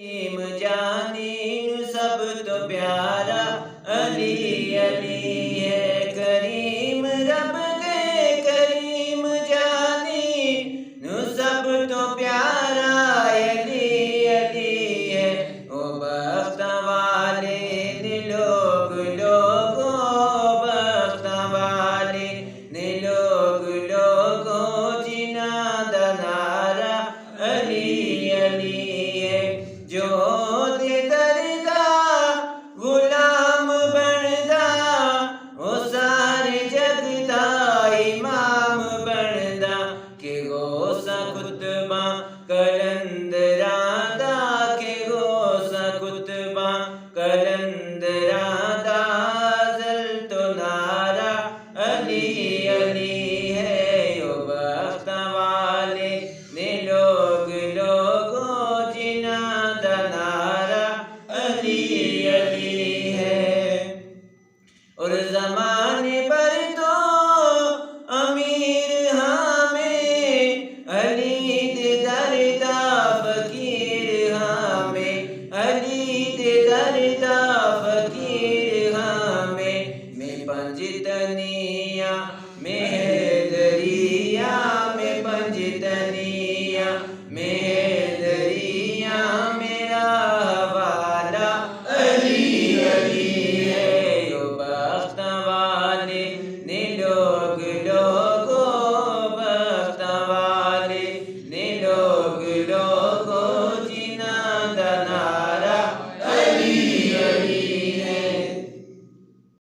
کریم جانی سب تو پیارا علی علی ہے، کریم رب کے کریم جانی سب تو پیارا علی علی ہے، او بخت والے لوگوں بخت والے لوگوں جنہاں دا نعرہ علی علی ہے، جو دے درگاہ غلام بندا او سارے جگ دا امام بندا، کہ غوث قطباں کلندراں دا، کہ غوث قطباں کلندراں دا ازل تو نعرہ علی علی ہے، او بخت والے لوگوں جنہاں دا نعرہ علی علی ہے۔ اور زمانے پر تو امیر ہاں میں علی دے در دا